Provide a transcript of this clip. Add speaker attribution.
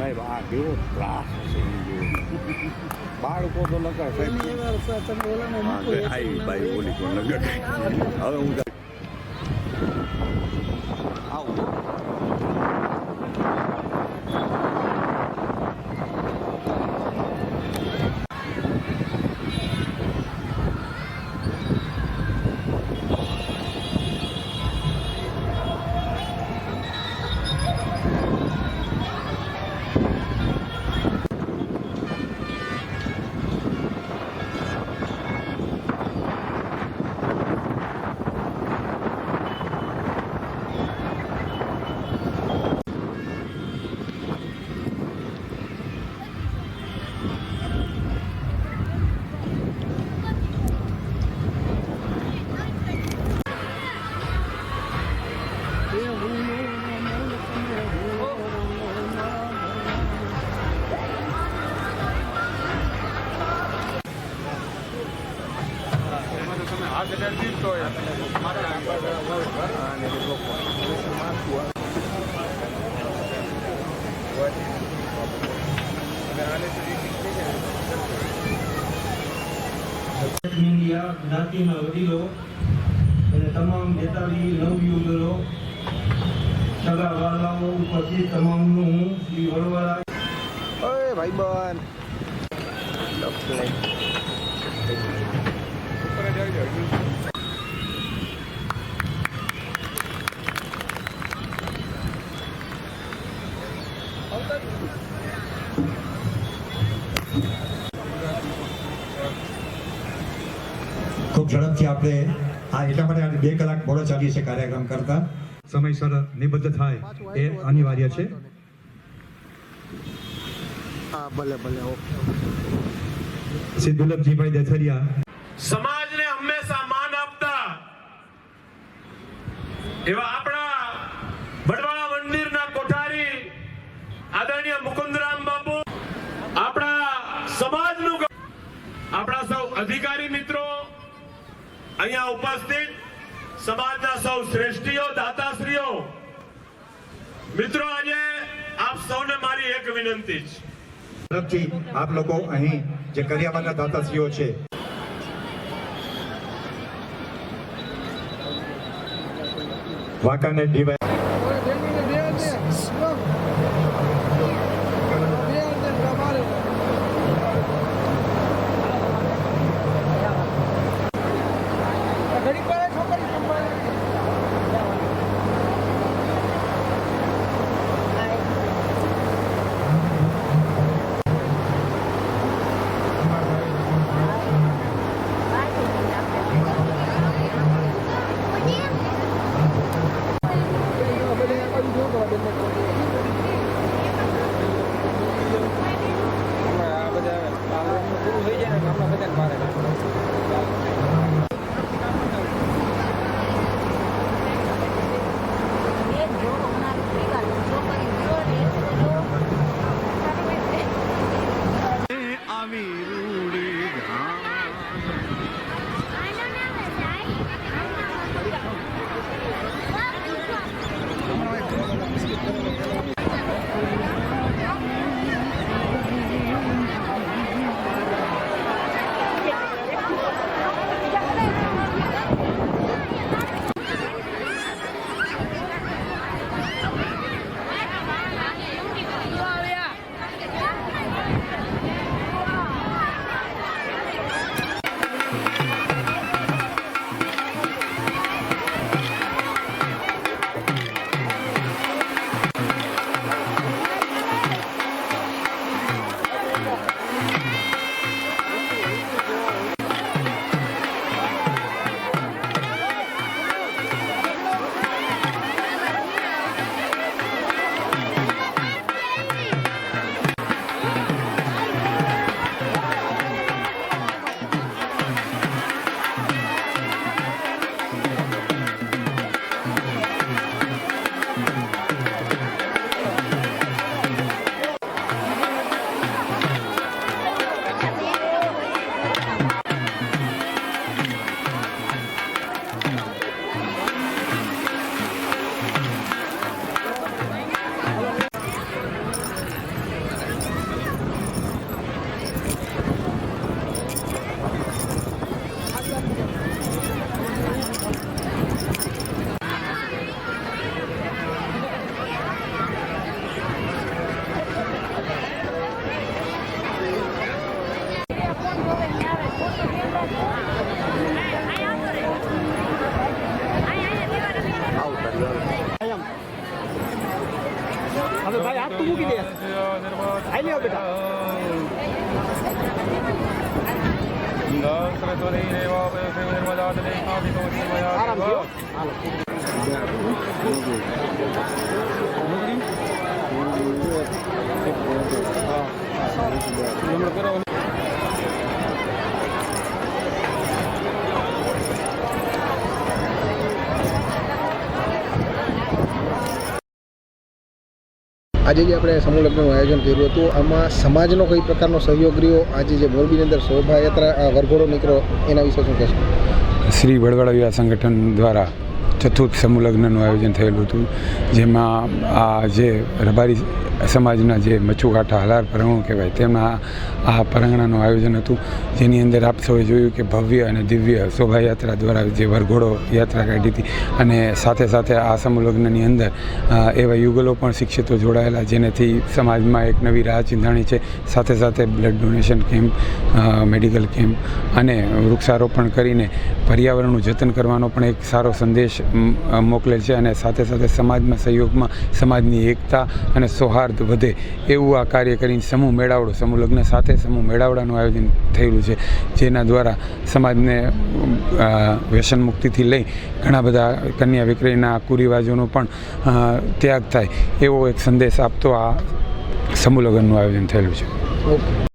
Speaker 1: સાહેબ આ કેવો ત્રાસ હશે બાળકો તો લગા સાહેબ ભાઈ બોલી તો લગા હવે હું આવું
Speaker 2: જ્ઞાતિના વડીલો અને તમામ બેતાળી નવયુગલો સગા વાલાઓ ઉપસ્થિત તમામનું હું શ્રી વડવાળા
Speaker 1: ઓય ભાઈબંધ
Speaker 3: ખૂબ ઝડપથી આપણે એટલા માટે 2 કલાક મોડો ચાલી છે કાર્યક્રમ કરતા સમયસર નિબદ્ધ થાય એ અનિવાર્ય છે.
Speaker 1: ભલે ભલે
Speaker 3: શ્રી દુર્લભજીભાઈ દેથરિયા
Speaker 4: સમાજને હંમેશા માન આપતા એવા આપણા વડવાળા મંદિરના કોઠારી આદરણીય મુકુંદરામ બાપુ, આપણા સમાજનું, આપણા સૌ અધિકારી મિત્રો, અહીંયા ઉપસ્થિત સમાજના સૌ શ્રેષ્ઠીઓ, દાતાશ્રીઓ, મિત્રો, આજે આપ સૌને મારી એક વિનંતી છે.
Speaker 3: ઝડપથી આપ લોકો અહીં જે કરિયાવરના દાતાશ્રીઓ છે વાંકાનેર ડીવાય
Speaker 5: હવે ભાઈ હાથ તો મૂકી દે આઈ લ્યો બેટા આરામથી હો. હાલો
Speaker 6: આજે જે આપણે સમૂહ લગ્નનું આયોજન કર્યું હતું આમાં સમાજનો કઈ પ્રકારનો સહયોગ રહ્યો? આજે જે મોરબીની અંદર શોભાયાત્રા વરઘોડો નીકળ્યો એના વિશે શું કહેશો?
Speaker 7: શ્રી વડવાળા વિવાહ સંગઠન દ્વારા ચતુર્થ સમૂહ લગ્નનું આયોજન થયેલું હતું, જેમાં આ જે રબારી સમાજના જે મચ્છુકાંઠા હલાર પરંગણું કહેવાય તેમના આ પરંગણાનું આયોજન હતું, જેની અંદર આપ સૌએ જોયું કે ભવ્ય અને દિવ્ય શોભાયાત્રા દ્વારા જે વરઘોડો યાત્રા કાઢી હતી અને સાથે સાથે આ સમૂહ લગ્નની અંદર એવા યુગલો પણ શિક્ષિતો જોડાયેલા, જેનેથી સમાજમાં એક નવી રાહ ચિંધાણી છે. સાથે સાથે blood donation camp, medical camp અને વૃક્ષારોપણ કરીને પર્યાવરણનું જતન કરવાનો પણ એક સારો સંદેશ મોકલેલ છે અને સાથે સાથે સમાજમાં સહયોગમાં સમાજની એકતા અને સૌહાર્દ વધે એવું આ કાર્ય કરીને સમૂહ મેળાવડો, સમૂહ લગ્ન સાથે સમૂહ મેળાવડાનું આયોજન થયેલું છે, જેના દ્વારા સમાજને વ્યસન મુક્તિથી લઈ ઘણા બધા કન્યા વિક્રયના કુરિવાજોનો પણ ત્યાગ થાય એવો એક સંદેશ આપતો આ સમૂહ લગ્નનું આયોજન થયેલું છે.
Speaker 6: ઓકે.